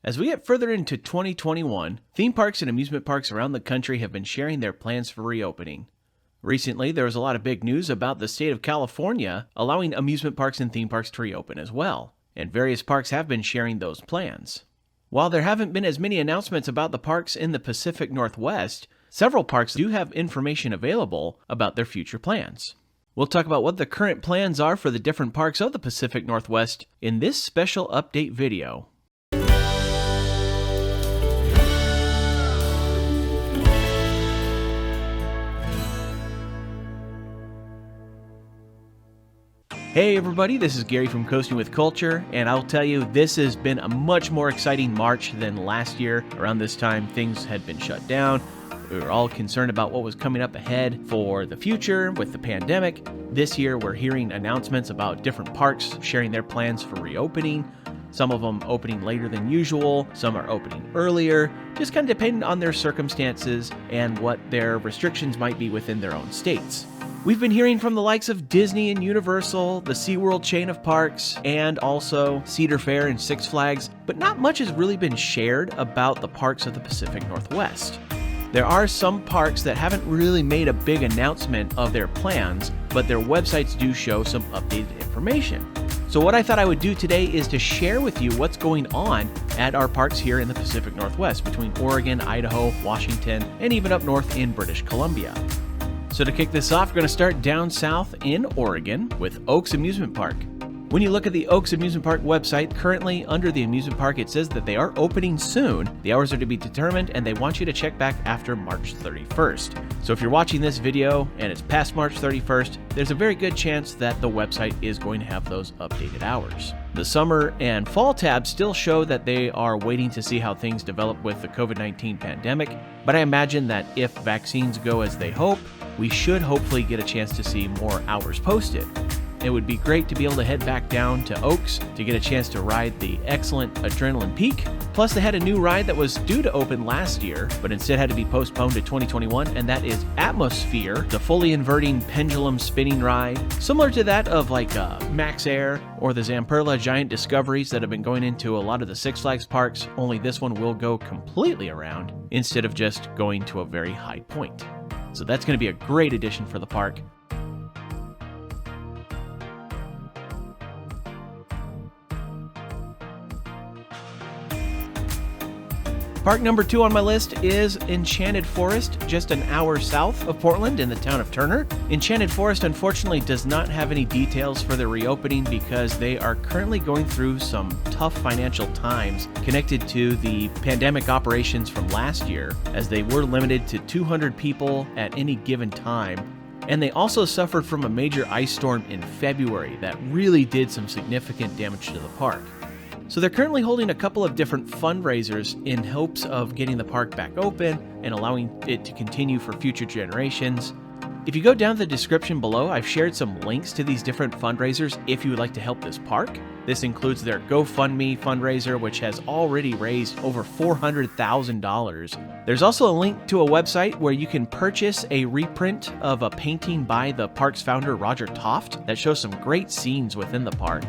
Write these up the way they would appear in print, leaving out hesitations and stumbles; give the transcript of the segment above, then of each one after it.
As we get further into 2021, theme parks and amusement parks around the country have been sharing their plans for reopening. Recently, there was a lot of big news about the state of California allowing amusement parks and theme parks to reopen as well, and various parks have been sharing those plans. While there haven't been as many announcements about the parks in the Pacific Northwest, several parks do have information available about their future plans. We'll talk about what the current plans are for the different parks of the Pacific Northwest in this special update video. Hey everybody, this is Gary from Coasting with Culture, and I'll tell you, this has been a much more exciting March than last year. Around this time, things had been shut down. We were all concerned about what was coming up ahead for the future with the pandemic. This year, we're hearing announcements about different parks sharing their plans for reopening. Some of them opening later than usual, some are opening earlier, just kind of depending on their circumstances and what their restrictions might be within their own states. We've been hearing from the likes of Disney and Universal, the SeaWorld chain of parks, and also Cedar Fair and Six Flags, but not much has really been shared about the parks of the Pacific Northwest. There are some parks that haven't really made a big announcement of their plans, but their websites do show some updated information. So what I thought I would do today is to share with you what's going on at our parks here in the Pacific Northwest between Oregon, Idaho, Washington, and even up north in British Columbia. So to kick this off, we're going to start down south in Oregon with Oaks Amusement Park. When you look at the Oaks Amusement Park website, currently under the amusement park, it says that they are opening soon. The hours are to be determined, and they want you to check back after March 31st. So if you're watching this video and it's past March 31st, there's a very good chance that the website is going to have those updated hours. The summer and fall tabs still show that they are waiting to see how things develop with the COVID-19 pandemic, but I imagine that if vaccines go as they hope, we should hopefully get a chance to see more hours posted. It would be great to be able to head back down to Oaks to get a chance to ride the excellent Adrenaline Peak. Plus, they had a new ride that was due to open last year, but instead had to be postponed to 2021, and that is Atmosphere, the fully inverting pendulum spinning ride, similar to that of like Max Air or the Zamperla Giant Discoveries that have been going into a lot of the Six Flags parks, only this one will go completely around instead of just going to a very high point. So that's going to be a great addition for the park. Park number 2 on my list is Enchanted Forest, just an hour south of Portland in the town of Turner. Enchanted Forest unfortunately does not have any details for their reopening because they are currently going through some tough financial times connected to the pandemic operations from last year, as they were limited to 200 people at any given time. And they also suffered from a major ice storm in February that really did some significant damage to the park. So they're currently holding a couple of different fundraisers in hopes of getting the park back open and allowing it to continue for future generations. If you go down the description below, I've shared some links to these different fundraisers if you would like to help this park. This includes their GoFundMe fundraiser, which has already raised over $400,000. There's also a link to a website where you can purchase a reprint of a painting by the park's founder, Roger Toft, that shows some great scenes within the park.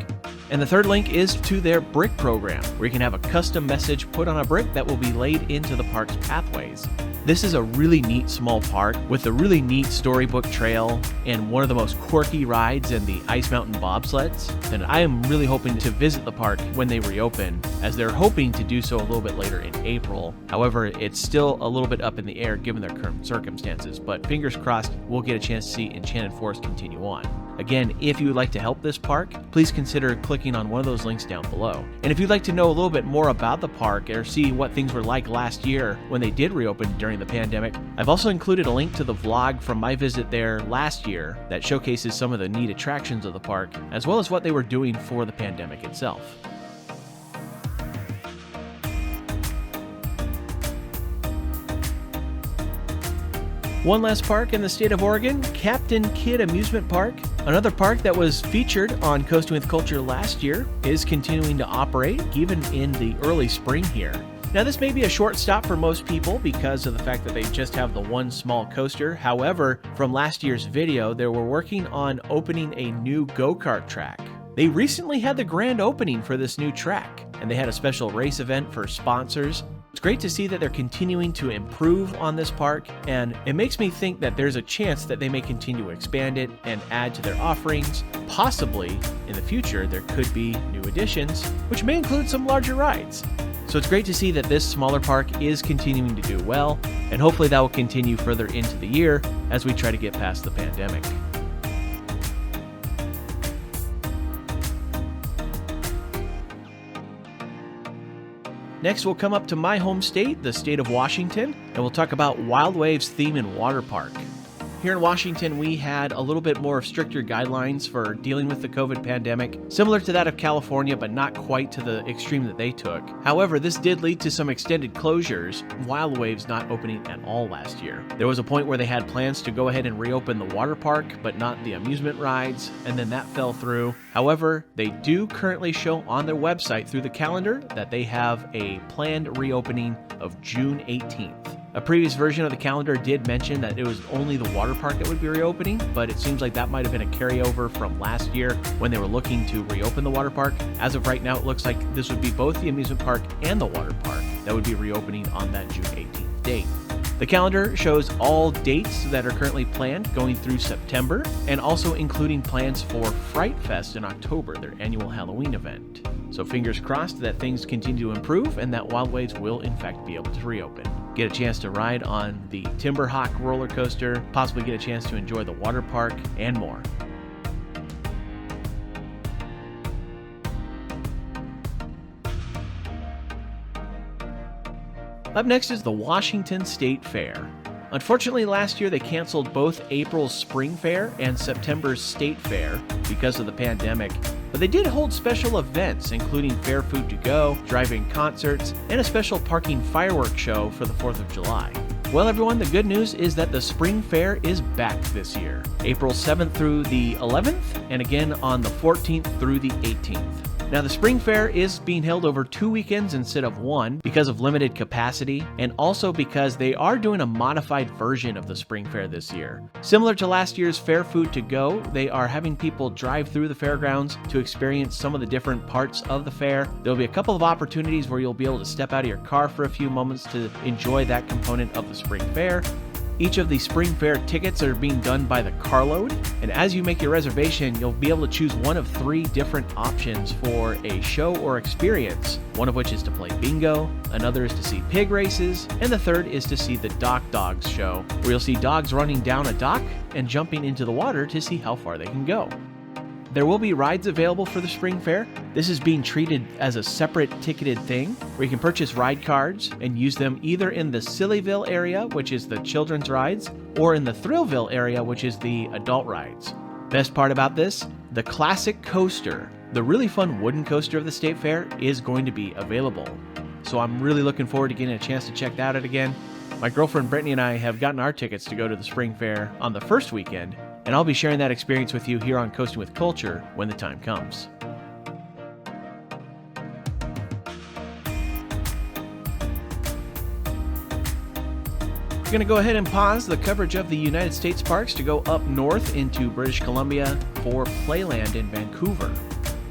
And the third link is to their brick program, where you can have a custom message put on a brick that will be laid into the park's pathways. This is a really neat small park with a really neat storybook trail and one of the most quirky rides in the Ice Mountain bobsleds. And I am really hoping to visit the park when they reopen, as they're hoping to do so a little bit later in April. However, it's still a little bit up in the air given their current circumstances, but fingers crossed we'll get a chance to see Enchanted Forest continue on. Again, if you would like to help this park, please consider clicking on one of those links down below. And if you'd like to know a little bit more about the park or see what things were like last year when they did reopen during the pandemic, I've also included a link to the vlog from my visit there last year that showcases some of the neat attractions of the park, as well as what they were doing for the pandemic itself. One last park in the state of Oregon, Captain Kidd Amusement Park. Another park that was featured on Coasting with Culture last year is continuing to operate even in the early spring here. Now this may be a short stop for most people because of the fact that they just have the one small coaster. However, from last year's video, they were working on opening a new go-kart track. They recently had the grand opening for this new track. and they had a special race event for sponsors. It's great to see that they're continuing to improve on this park, and it makes me think that there's a chance that they may continue to expand it and add to their offerings. Possibly, in the future, there could be new additions, which may include some larger rides. So it's great to see that this smaller park is continuing to do well, and hopefully that will continue further into the year as we try to get past the pandemic. Next, we'll come up to my home state, the state of Washington, and we'll talk about Wild Waves Theme and Water Park. Here in Washington, we had a little bit more stricter guidelines for dealing with the COVID pandemic, similar to that of California, but not quite to the extreme that they took. However, this did lead to some extended closures, Wild Waves not opening at all last year. There was a point where they had plans to go ahead and reopen the water park, but not the amusement rides, and then that fell through. However, they do currently show on their website through the calendar that they have a planned reopening of June 18th. A previous version of the calendar did mention that it was only the water park that would be reopening, but it seems like that might have been a carryover from last year when they were looking to reopen the water park. As of right now, it looks like this would be both the amusement park and the water park that would be reopening on that June 18th date. The calendar shows all dates that are currently planned going through September, and also including plans for Fright Fest in October, their annual Halloween event. So fingers crossed that things continue to improve and that Wild Waves will in fact be able to reopen. Get a chance to ride on the Timberhawk roller coaster, possibly get a chance to enjoy the water park, and more. Up next is the Washington State Fair. Unfortunately, last year they canceled both April's Spring Fair and September's State Fair because of the pandemic, but they did hold special events, including fair food to go, drive-in concerts, and a special parking fireworks show for the 4th of July. Well, everyone, the good news is that the Spring Fair is back this year, April 7th through the 11th, and again on the 14th through the 18th. Now, the Spring Fair is being held over 2 weekends instead of one because of limited capacity, and also because they are doing a modified version of the Spring Fair this year. Similar to last year's Fair Food to Go, they are having people drive through the fairgrounds to experience some of the different parts of the fair. There'll be a couple of opportunities where you'll be able to step out of your car for a few moments to enjoy that component of the Spring Fair. Each of the Spring Fair tickets are being done by the carload, and as you make your reservation, you'll be able to choose one of 3 different options for a show or experience, one of which is to play bingo, another is to see pig races, and the third is to see the Dock Dogs show, where you'll see dogs running down a dock and jumping into the water to see how far they can go. There will be rides available for the Spring Fair. This is being treated as a separate ticketed thing where you can purchase ride cards and use them either in the Sillyville area, which is the children's rides, or in the Thrillville area, which is the adult rides. Best part about this, the classic coaster, the really fun wooden coaster of the State Fair, is going to be available. So I'm really looking forward to getting a chance to check that out again. My girlfriend Brittany and I have gotten our tickets to go to the Spring Fair on the first weekend, and I'll be sharing that experience with you here on Coasting with Culture when the time comes. We're going to go ahead and pause the coverage of the United States parks to go up north into British Columbia for Playland in Vancouver.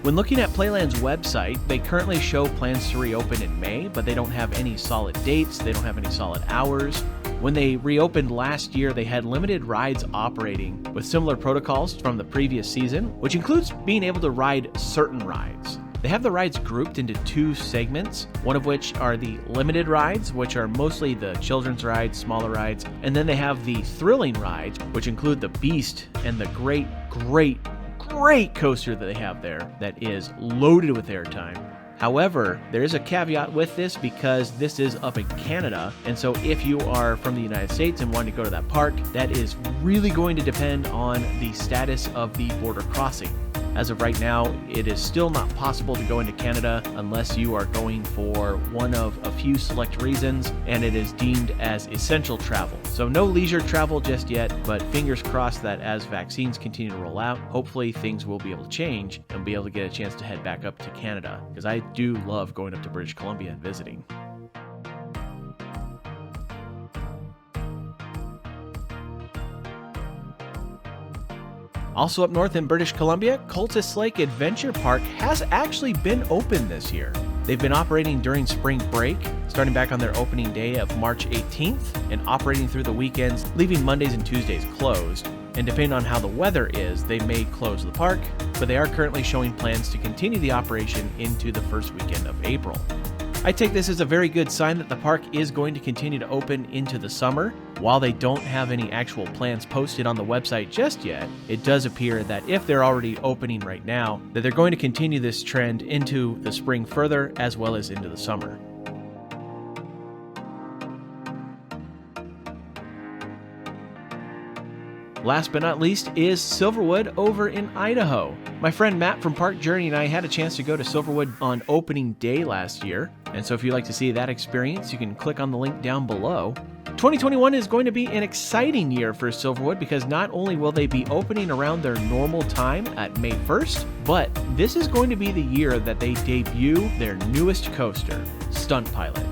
When looking at Playland's website, they currently show plans to reopen in May, but they don't have any solid dates, they don't have any solid hours. When they reopened last year, they had limited rides operating with similar protocols from the previous season, which includes being able to ride certain rides. They have the rides grouped into 2 segments, one of which are the limited rides, which are mostly the children's rides, smaller rides, and then they have the thrilling rides, which include the Beast and the great coaster that they have there that is loaded with airtime. However, there is a caveat with this because this is up in Canada, and so if you are from the United States and want to go to that park, that is really going to depend on the status of the border crossing. As of right now, it is still not possible to go into Canada unless you are going for one of a few select reasons, and it is deemed as essential travel. So no leisure travel just yet, but fingers crossed that as vaccines continue to roll out, hopefully things will be able to change and be able to get a chance to head back up to Canada, because I do love going up to British Columbia and visiting. Also up north in British Columbia, Cultus Lake Adventure Park has actually been open this year. They've been operating during spring break, starting back on their opening day of March 18th and operating through the weekends, leaving Mondays and Tuesdays closed. And depending on how the weather is, they may close the park, but they are currently showing plans to continue the operation into the first weekend of April. I take this as a very good sign that the park is going to continue to open into the summer. While they don't have any actual plans posted on the website just yet, it does appear that if they're already opening right now, that they're going to continue this trend into the spring further as well as into the summer. Last but not least is Silverwood over in Idaho. My friend Matt from Park Journey and I had a chance to go to Silverwood on opening day last year, and so if you'd like to see that experience, you can click on the link down below. 2021 is going to be an exciting year for Silverwood because not only will they be opening around their normal time at May 1st, but this is going to be the year that they debut their newest coaster, Stunt Pilot.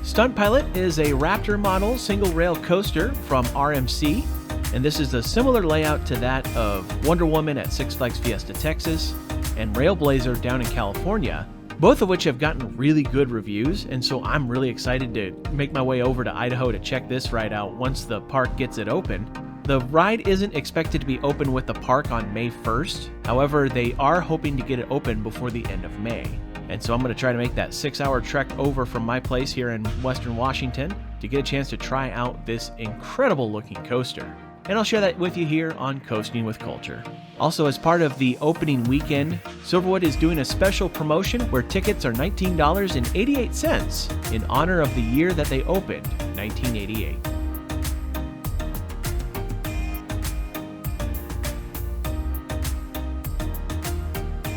Stunt Pilot is a Raptor model single rail coaster from RMC, and this is a similar layout to that of Wonder Woman at Six Flags Fiesta Texas and Railblazer down in California, both of which have gotten really good reviews, and so I'm really excited to make my way over to Idaho to check this ride out once the park gets it open. The ride isn't expected to be open with the park on May 1st, however, they are hoping to get it open before the end of May. And so I'm going to try to make that 6-hour trek over from my place here in Western Washington to get a chance to try out this incredible looking coaster. And I'll share that with you here on Coasting with Culture. Also, as part of the opening weekend, Silverwood is doing a special promotion where tickets are $19.88 in honor of the year that they opened, 1988.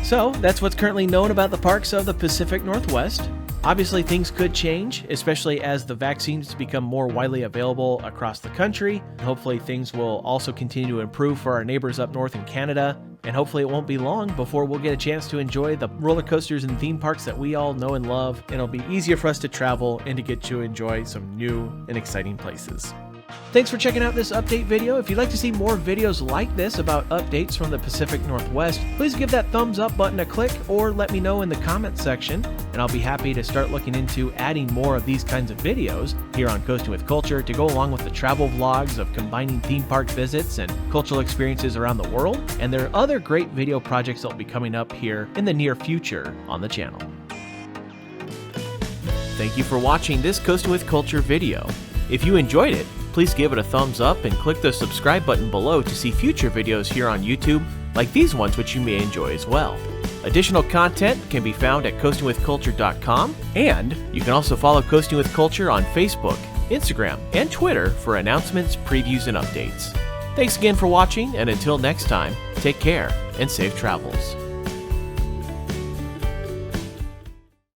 So, that's what's currently known about the parks of the Pacific Northwest. Obviously, things could change, especially as the vaccines become more widely available across the country. Hopefully, things will also continue to improve for our neighbors up north in Canada. And hopefully, it won't be long before we'll get a chance to enjoy the roller coasters and theme parks that we all know and love. And it'll be easier for us to travel and to get to enjoy some new and exciting places. Thanks for checking out this update video. If you'd like to see more videos like this about updates from the Pacific Northwest, please give that thumbs up button a click or let me know in the comments section, and I'll be happy to start looking into adding more of these kinds of videos here on Coasting with Culture to go along with the travel vlogs of combining theme park visits and cultural experiences around the world. And there are other great video projects that will be coming up here in the near future on the channel. Thank you for watching this Coasting with Culture video. If you enjoyed it, please give it a thumbs up and click the subscribe button below to see future videos here on YouTube like these ones, which you may enjoy as well. Additional content can be found at coastingwithculture.com, and you can also follow Coasting with Culture on Facebook, Instagram, and Twitter for announcements, previews, and updates. Thanks again for watching, and until next time, take care and safe travels.